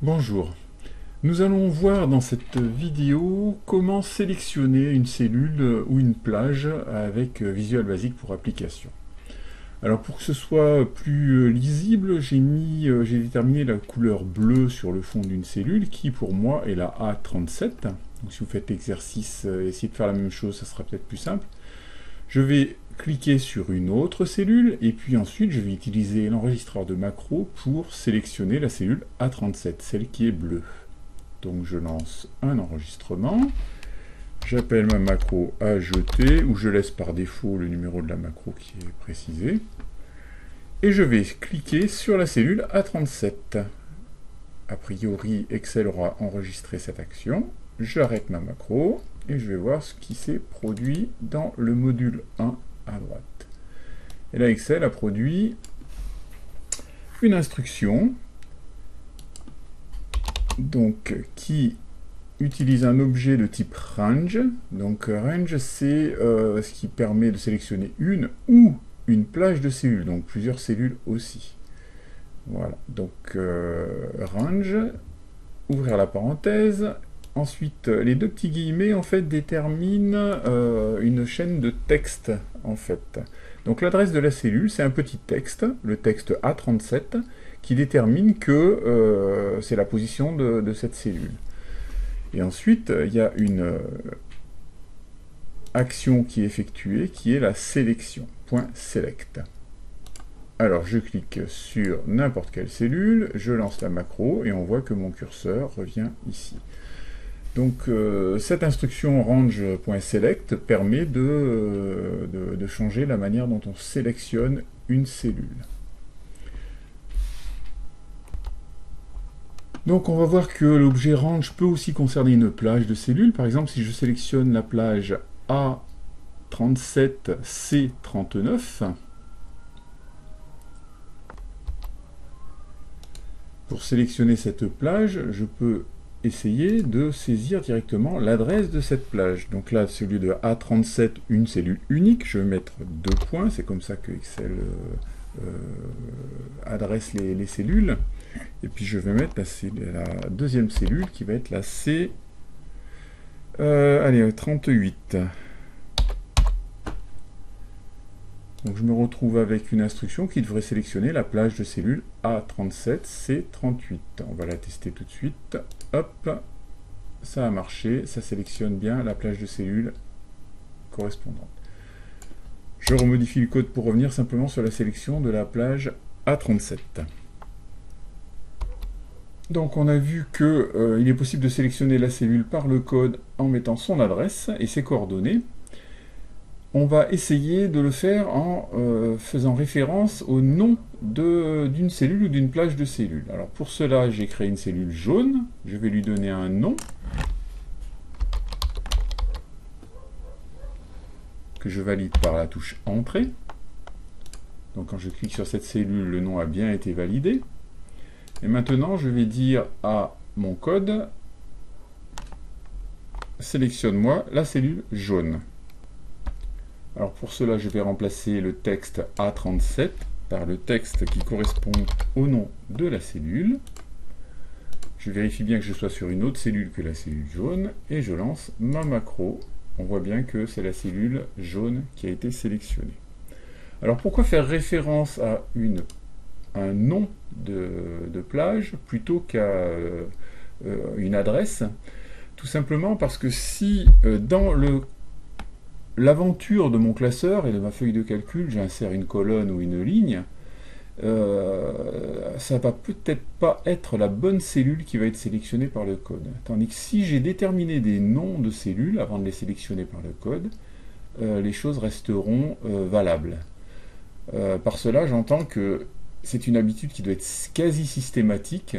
Bonjour, nous allons voir dans cette vidéo comment sélectionner une cellule ou une plage avec Visual Basic pour application. Alors pour que ce soit plus lisible, j'ai déterminé la couleur bleue sur le fond d'une cellule qui pour moi est la A37. Donc si vous faites l'exercice, essayez de faire la même chose, ça sera peut-être plus simple. Je vais cliquer sur une autre cellule et puis ensuite je vais utiliser l'enregistreur de macro pour sélectionner la cellule A37, celle qui est bleue. Donc je lance un enregistrement, j'appelle ma macro ajouter, ou je laisse par défaut le numéro de la macro qui est précisé, et je vais cliquer sur la cellule A37. A priori, Excel aura enregistré cette action. J'arrête ma macro, et je vais voir ce qui s'est produit dans le module 1 à droite. Et là, Excel a produit une instruction donc, qui utilise un objet de type range. Donc range, c'est ce qui permet de sélectionner une ou une plage de cellules, donc plusieurs cellules aussi. Voilà, donc range, ouvrir la parenthèse. Ensuite, les deux petits guillemets en fait déterminent une chaîne de texte en fait. Donc l'adresse de la cellule, c'est un petit texte, le texte A37, qui détermine que c'est la position de cette cellule. Et ensuite, il y a une action qui est effectuée, qui est la sélection, .select. Alors je clique sur n'importe quelle cellule, je lance la macro, et on voit que mon curseur revient ici. Donc cette instruction range.select permet de changer la manière dont on sélectionne une cellule. Donc on va voir que l'objet range peut aussi concerner une plage de cellules. Par exemple, si je sélectionne la plage A37C39, pour sélectionner cette plage, je peux essayer de saisir directement l'adresse de cette plage. Donc là, au lieu de A37, une cellule unique, je vais mettre 2 points, c'est comme ça que Excel adresse les cellules. Et puis je vais mettre la deuxième cellule qui va être la C 38. Donc je me retrouve avec une instruction qui devrait sélectionner la plage de cellules A37C38. On va la tester tout de suite. Hop, ça a marché, ça sélectionne bien la plage de cellules correspondante. Je remodifie le code pour revenir simplement sur la sélection de la plage A37. Donc on a vu qu'il est possible de sélectionner la cellule par le code en mettant son adresse et ses coordonnées. On va essayer de le faire en faisant référence au nom d'une cellule ou d'une plage de cellules. Alors pour cela, j'ai créé une cellule jaune, je vais lui donner un nom que je valide par la touche Entrée. Donc quand je clique sur cette cellule, le nom a bien été validé. Et maintenant, je vais dire à mon code, sélectionne-moi la cellule jaune. Alors pour cela, je vais remplacer le texte A37 par le texte qui correspond au nom de la cellule. Je vérifie bien que je sois sur une autre cellule que la cellule jaune et je lance ma macro. On voit bien que c'est la cellule jaune qui a été sélectionnée. Alors pourquoi faire référence à un nom de plage plutôt qu'à une adresse? Tout simplement parce que si dans l'aventure de mon classeur et de ma feuille de calcul, j'insère une colonne ou une ligne, ça va peut-être pas être la bonne cellule qui va être sélectionnée par le code. Tandis que si j'ai déterminé des noms de cellules avant de les sélectionner par le code, les choses resteront valables. Par cela, j'entends que c'est une habitude qui doit être quasi systématique.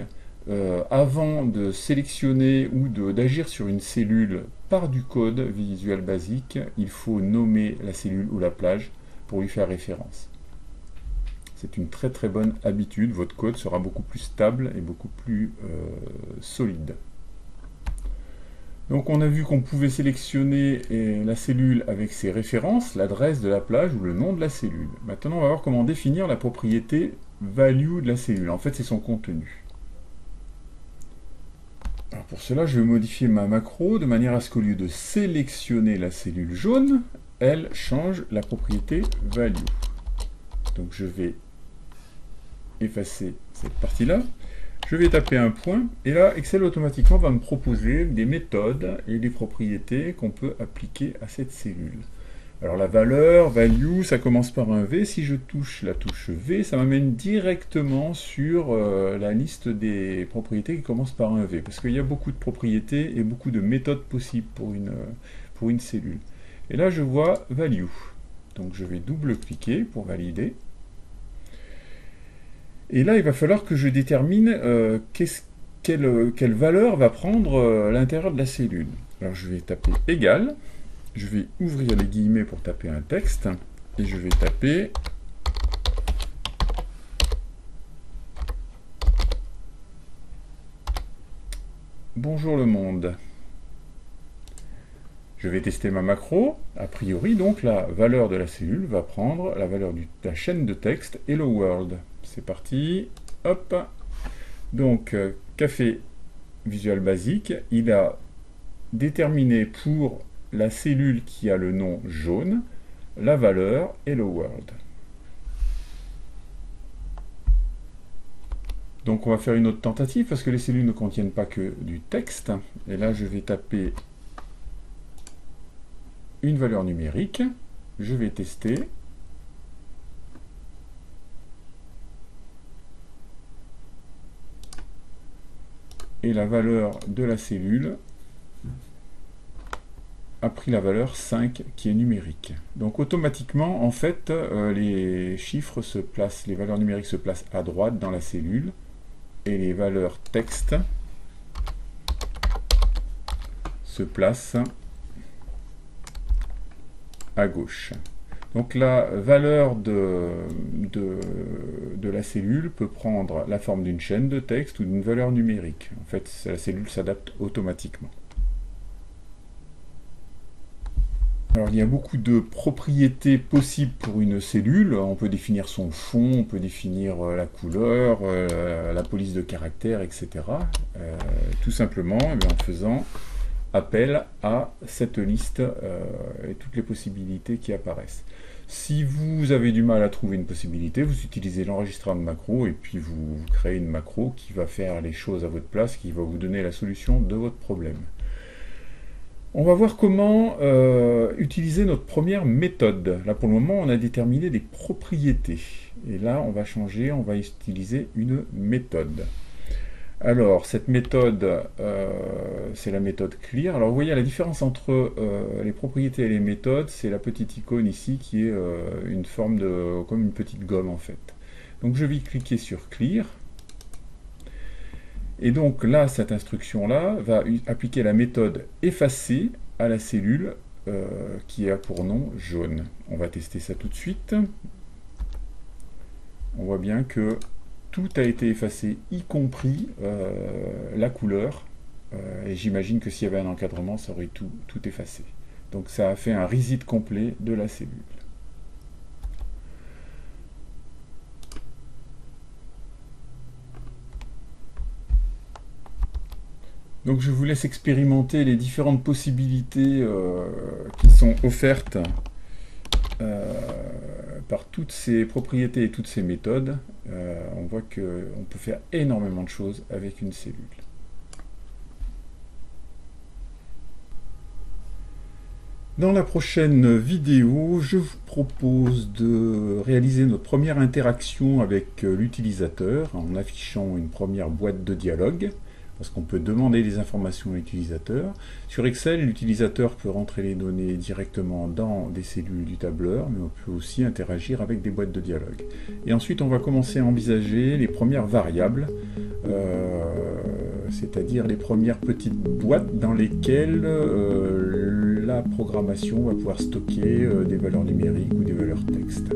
Avant de sélectionner ou d'agir sur une cellule par du code Visual Basic, il faut nommer la cellule ou la plage pour lui faire référence. C'est une très très bonne habitude, votre code sera beaucoup plus stable et beaucoup plus solide. Donc on a vu qu'on pouvait sélectionner la cellule avec ses références, l'adresse de la plage ou le nom de la cellule. Maintenant on va voir comment définir la propriété value de la cellule. En fait c'est son contenu. pour cela, je vais modifier ma macro de manière à ce qu'au lieu de sélectionner la cellule jaune, elle change la propriété value. Donc je vais effacer cette partie-là. Je vais taper un point, et là, Excel automatiquement va me proposer des méthodes et des propriétés qu'on peut appliquer à cette cellule. Alors la valeur, value, ça commence par un V. Si je touche la touche V, ça m'amène directement sur la liste des propriétés qui commencent par un V. Parce qu'il y a beaucoup de propriétés et beaucoup de méthodes possibles pour une cellule. Et là, je vois value. Donc je vais double-cliquer pour valider. Et là, il va falloir que je détermine quelle valeur va prendre l'intérieur de la cellule. Alors je vais taper égal. Je vais ouvrir les guillemets pour taper un texte, et je vais taper bonjour le monde. Je vais tester ma macro. A priori, donc, la valeur de la cellule va prendre la valeur de la chaîne de texte Hello World. C'est parti. Hop. Donc, qu'a fait Visual Basic? Il a déterminé pour la cellule qui a le nom jaune, la valeur Hello World. Donc on va faire une autre tentative parce que les cellules ne contiennent pas que du texte. Et là je vais taper une valeur numérique. Je vais tester. Et la valeur de la cellule a pris la valeur 5 qui est numérique. Donc automatiquement, en fait, les chiffres se placent, les valeurs numériques se placent à droite dans la cellule et les valeurs texte se placent à gauche. Donc la valeur de la cellule peut prendre la forme d'une chaîne de texte ou d'une valeur numérique. En fait, la cellule s'adapte automatiquement. Alors, il y a beaucoup de propriétés possibles pour une cellule. On peut définir son fond, on peut définir la couleur, la police de caractère, etc. Tout simplement en faisant appel à cette liste et toutes les possibilités qui apparaissent. Si vous avez du mal à trouver une possibilité, vous utilisez l'enregistreur de macro et puis vous créez une macro qui va faire les choses à votre place, qui va vous donner la solution de votre problème. On va voir comment utiliser notre première méthode. Là, pour le moment, on a déterminé des propriétés. Et là, on va changer, on va utiliser une méthode. Alors, cette méthode, c'est la méthode clear. Alors, vous voyez, la différence entre les propriétés et les méthodes, c'est la petite icône ici qui est une forme de, comme une petite gomme, en fait. Donc, je vais cliquer sur clear. Et donc là, cette instruction-là va appliquer la méthode effacer à la cellule qui a pour nom jaune. On va tester ça tout de suite. On voit bien que tout a été effacé, y compris la couleur. Et j'imagine que s'il y avait un encadrement, ça aurait tout effacé. Donc ça a fait un reset complet de la cellule. Donc je vous laisse expérimenter les différentes possibilités qui sont offertes par toutes ces propriétés et toutes ces méthodes. On voit qu'on peut faire énormément de choses avec une cellule. Dans la prochaine vidéo, je vous propose de réaliser notre première interaction avec l'utilisateur en affichant une première boîte de dialogue. Parce qu'on peut demander des informations à l'utilisateur. Sur Excel, l'utilisateur peut rentrer les données directement dans des cellules du tableur, mais on peut aussi interagir avec des boîtes de dialogue. Et ensuite, on va commencer à envisager les premières variables, c'est-à-dire les premières petites boîtes dans lesquelles la programmation va pouvoir stocker des valeurs numériques ou des valeurs texte.